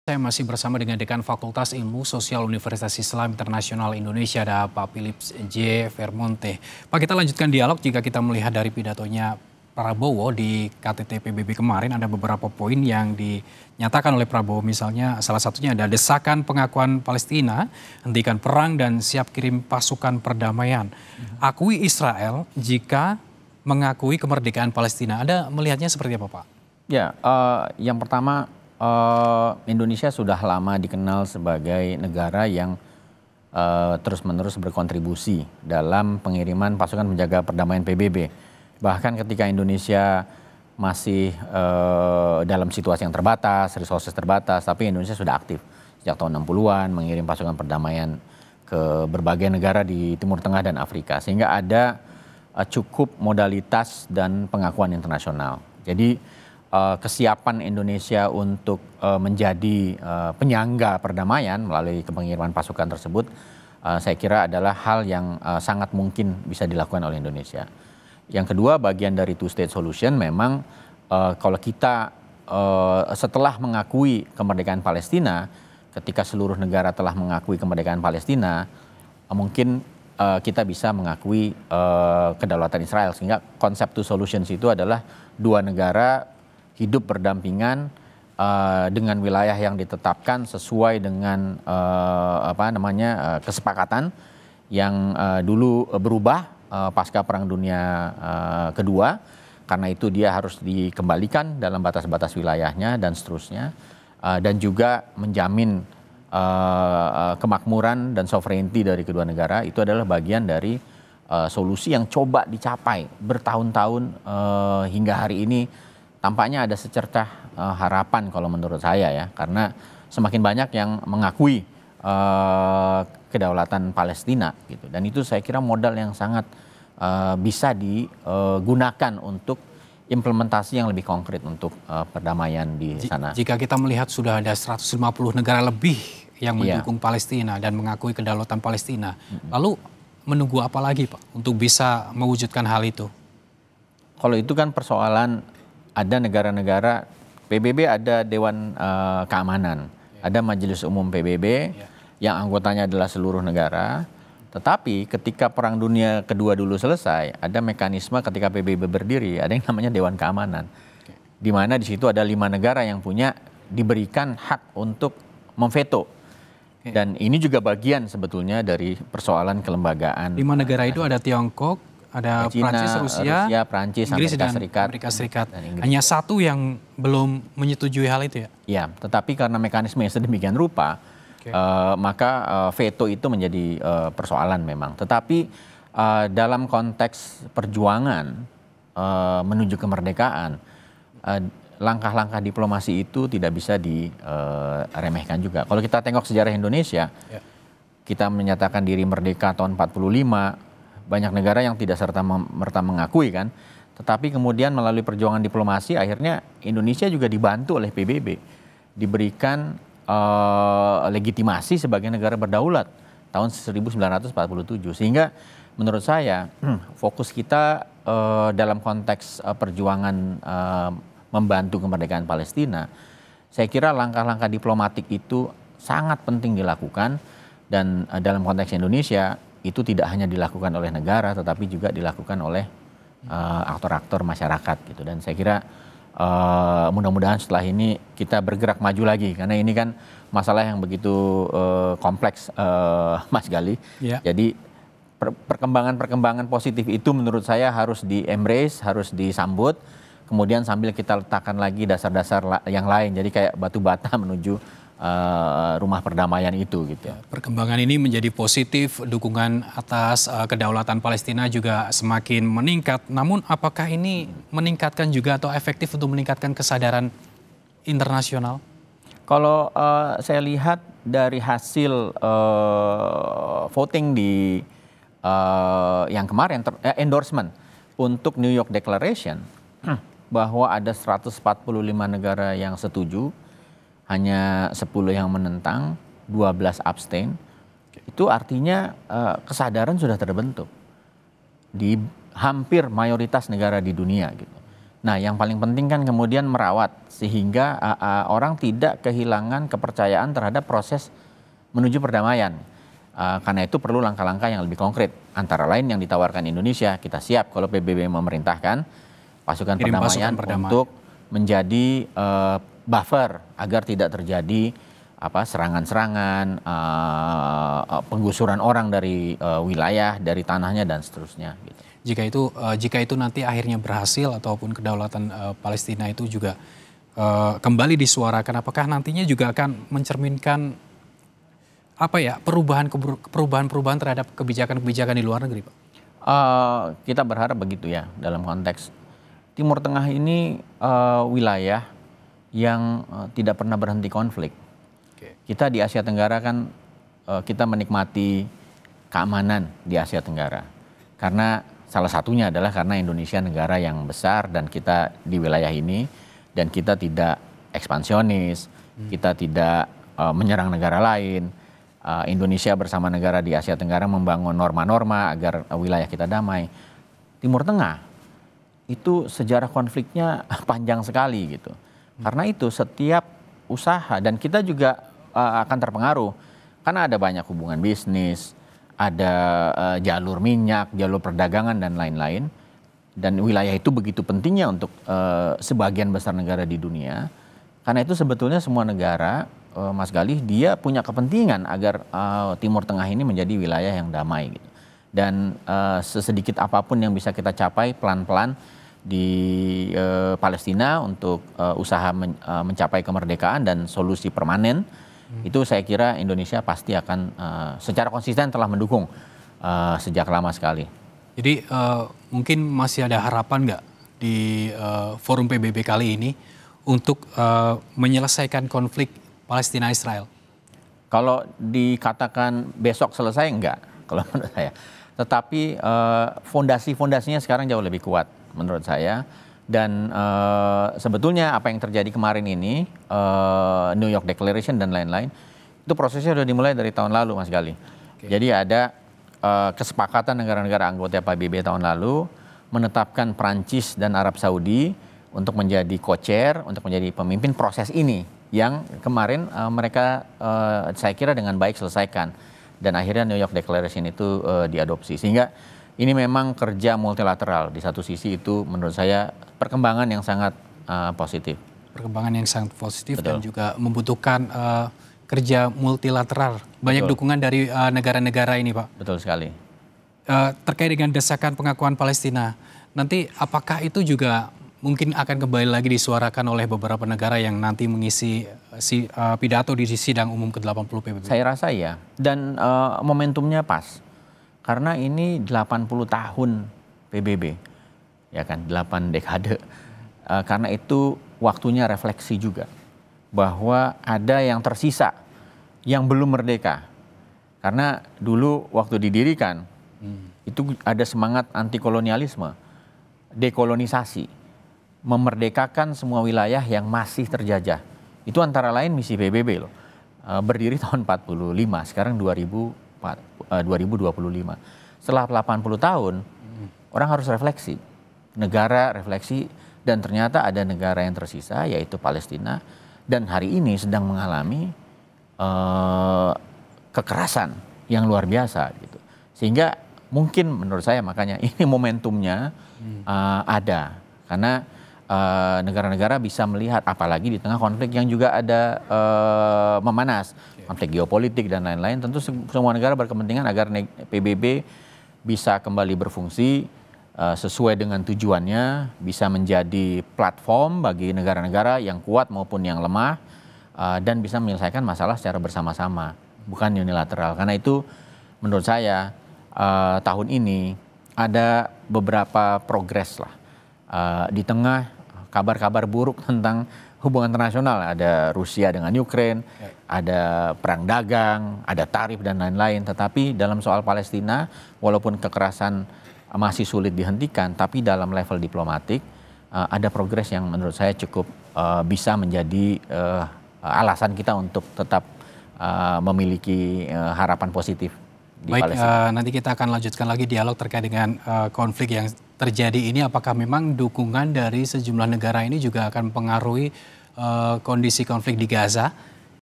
Saya masih bersama dengan Dekan Fakultas Ilmu Sosial Universitas Islam Internasional Indonesia, ada Pak Philips J. Vermonte. Pak, kita lanjutkan dialog. Jika kita melihat dari pidatonya Prabowo di KTT PBB kemarin, ada beberapa poin yang dinyatakan oleh Prabowo. Misalnya salah satunya ada desakan pengakuan Palestina, hentikan perang dan siap kirim pasukan perdamaian. Akui Israel jika mengakui kemerdekaan Palestina. Anda melihatnya seperti apa, Pak? Ya, yang pertama, Indonesia sudah lama dikenal sebagai negara yang terus-menerus berkontribusi dalam pengiriman pasukan penjaga perdamaian PBB. Bahkan ketika Indonesia masih dalam situasi yang terbatas, resources terbatas, tapi Indonesia sudah aktif sejak tahun 60-an mengirim pasukan perdamaian ke berbagai negara di Timur Tengah dan Afrika. Sehingga ada cukup modalitas dan pengakuan internasional. Jadi kesiapan Indonesia untuk menjadi penyangga perdamaian melalui pengiriman pasukan tersebut, saya kira adalah hal yang sangat mungkin bisa dilakukan oleh Indonesia. Yang kedua, bagian dari two state solution memang kalau kita setelah mengakui kemerdekaan Palestina, ketika seluruh negara telah mengakui kemerdekaan Palestina, mungkin kita bisa mengakui kedaulatan Israel, sehingga konsep two solutions itu adalah dua negara hidup berdampingan dengan wilayah yang ditetapkan sesuai dengan kesepakatan yang dulu berubah pasca Perang Dunia Kedua. Karena itu dia harus dikembalikan dalam batas-batas wilayahnya dan seterusnya, dan juga menjamin kemakmuran dan sovereignty dari kedua negara. Itu adalah bagian dari solusi yang coba dicapai bertahun-tahun hingga hari ini. Tampaknya ada secercah harapan kalau menurut saya ya, karena semakin banyak yang mengakui kedaulatan Palestina gitu, dan itu saya kira modal yang sangat bisa digunakan untuk implementasi yang lebih konkret untuk perdamaian di sana. Jika kita melihat sudah ada 150 negara lebih yang mendukung Palestina dan mengakui kedaulatan Palestina, lalu menunggu apa lagi, Pak, untuk bisa mewujudkan hal itu? Kalau itu kan persoalan, ada negara-negara PBB, ada Dewan Keamanan, ada Majelis Umum PBB yang anggotanya adalah seluruh negara. Tetapi ketika Perang Dunia Kedua dulu selesai, ada mekanisme ketika PBB berdiri, ada yang namanya Dewan Keamanan, di mana di situ ada 5 negara yang diberikan hak untuk memveto. Dan ini juga bagian sebetulnya dari persoalan kelembagaan. 5 negara itu ada Tiongkok, ada China, Prancis, Rusia, Prancis, Inggris, Amerika Serikat. Hanya satu yang belum menyetujui hal itu ya? Ya, tetapi karena mekanisme yang sedemikian rupa, maka veto itu menjadi persoalan memang. Tetapi dalam konteks perjuangan menuju kemerdekaan, langkah-langkah diplomasi itu tidak bisa diremehkan juga. Kalau kita tengok sejarah Indonesia, kita menyatakan diri merdeka tahun 45, banyak negara yang tidak serta-merta mengakui kan, tetapi kemudian melalui perjuangan diplomasi akhirnya Indonesia juga dibantu oleh PBB, diberikan legitimasi sebagai negara berdaulat tahun 1947. Sehingga menurut saya fokus kita dalam konteks perjuangan membantu kemerdekaan Palestina, saya kira langkah-langkah diplomatik itu sangat penting dilakukan, dan dalam konteks Indonesia itu tidak hanya dilakukan oleh negara, tetapi juga dilakukan oleh aktor-aktor masyarakat gitu. Dan saya kira mudah-mudahan setelah ini kita bergerak maju lagi, karena ini kan masalah yang begitu kompleks, Mas Gali. Jadi perkembangan-perkembangan positif itu menurut saya harus di-embrace, harus disambut. Kemudian sambil kita letakkan lagi dasar-dasar yang lain, jadi kayak batu bata menuju rumah perdamaian itu gitu. Perkembangan ini menjadi positif, dukungan atas kedaulatan Palestina juga semakin meningkat. Namun apakah ini meningkatkan juga atau efektif untuk meningkatkan kesadaran internasional? Kalau saya lihat dari hasil voting di yang kemarin, endorsement untuk New York Declaration, bahwa ada 145 negara yang setuju, hanya 10 yang menentang, 12 abstain. Itu artinya kesadaran sudah terbentuk di hampir mayoritas negara di dunia gitu. Nah, yang paling penting kan kemudian merawat sehingga orang tidak kehilangan kepercayaan terhadap proses menuju perdamaian. Karena itu perlu langkah-langkah yang lebih konkret. Antara lain yang ditawarkan Indonesia, kita siap kalau PBB memerintahkan pasukan perdamaian untuk menjadi buffer agar tidak terjadi serangan-serangan, penggusuran orang dari wilayah, dari tanahnya dan seterusnya. Gitu. Jika itu nanti akhirnya berhasil ataupun kedaulatan Palestina itu juga kembali disuarakan, apakah nantinya juga akan mencerminkan perubahan terhadap kebijakan-kebijakan di luar negeri, Pak? Kita berharap begitu ya, dalam konteks Timur Tengah ini wilayah yang tidak pernah berhenti konflik. Kita di Asia Tenggara kan kita menikmati keamanan di Asia Tenggara. Karena salah satunya adalah karena Indonesia negara yang besar dan kita di wilayah ini dan kita tidak ekspansionis, kita tidak menyerang negara lain. Indonesia bersama negara di Asia Tenggara membangun norma-norma agar wilayah kita damai. Timur Tengah itu sejarah konfliknya panjang sekali gitu. Karena itu setiap usaha dan kita juga akan terpengaruh karena ada banyak hubungan bisnis, ada jalur minyak, jalur perdagangan dan lain-lain. Dan wilayah itu begitu pentingnya untuk sebagian besar negara di dunia. Karena itu sebetulnya semua negara, Mas Galih, dia punya kepentingan agar Timur Tengah ini menjadi wilayah yang damai gitu. Dan sesedikit apapun yang bisa kita capai pelan-pelan di Palestina untuk usaha mencapai kemerdekaan dan solusi permanen, itu saya kira Indonesia pasti akan secara konsisten telah mendukung sejak lama sekali. Jadi mungkin masih ada harapan nggak di forum PBB kali ini untuk menyelesaikan konflik Palestina-Israel? Kalau dikatakan besok selesai, enggak, kalau menurut saya. Tetapi fondasi-fondasinya sekarang jauh lebih kuat menurut saya. Dan sebetulnya apa yang terjadi kemarin ini, New York Declaration dan lain-lain, itu prosesnya sudah dimulai dari tahun lalu, Mas Galih. Jadi ada kesepakatan negara-negara anggota PBB tahun lalu menetapkan Prancis dan Arab Saudi untuk menjadi co-chair, untuk menjadi pemimpin proses ini. Yang kemarin mereka saya kira dengan baik selesaikan. Dan akhirnya New York Declaration itu diadopsi. Sehingga ini memang kerja multilateral. Di satu sisi itu menurut saya perkembangan yang sangat positif. Perkembangan yang sangat positif. Betul. Dan juga membutuhkan kerja multilateral. Banyak Betul. dukungan dari negara-negara ini, Pak. Betul sekali. Terkait dengan desakan pengakuan Palestina, nanti apakah itu juga mungkin akan kembali lagi disuarakan oleh beberapa negara yang nanti mengisi pidato di sidang umum ke-80 PBB? Saya rasa ya, dan momentumnya pas. Karena ini 80 tahun PBB, ya kan, 8 dekade. Karena itu waktunya refleksi juga. Bahwa ada yang tersisa, yang belum merdeka. Karena dulu waktu didirikan, itu ada semangat anti kolonialisme, dekolonisasi. Memerdekakan semua wilayah yang masih terjajah. Itu antara lain misi PBB loh. Berdiri tahun 45, sekarang 2025. Setelah 80 tahun, orang harus refleksi. Negara refleksi dan ternyata ada negara yang tersisa yaitu Palestina. Dan hari ini sedang mengalami kekerasan yang luar biasa gitu. Sehingga mungkin menurut saya makanya ini momentumnya ada. Karena negara-negara bisa melihat apalagi di tengah konflik yang juga ada memanas, konflik geopolitik dan lain-lain. Tentu semua negara berkepentingan agar PBB bisa kembali berfungsi sesuai dengan tujuannya, bisa menjadi platform bagi negara-negara yang kuat maupun yang lemah dan bisa menyelesaikan masalah secara bersama-sama, bukan unilateral. Karena itu menurut saya tahun ini ada beberapa progres lah di tengah kabar-kabar buruk tentang hubungan internasional. Ada Rusia dengan Ukraine, ada perang dagang, ada tarif dan lain-lain. Tetapi dalam soal Palestina, walaupun kekerasan masih sulit dihentikan, tapi dalam level diplomatik ada progres yang menurut saya cukup bisa menjadi alasan kita untuk tetap memiliki harapan positif di Palestina. Nanti kita akan lanjutkan lagi dialog terkait dengan konflik yang terjadi ini apakah memang dukungan dari sejumlah negara ini juga akan mempengaruhi kondisi konflik di Gaza?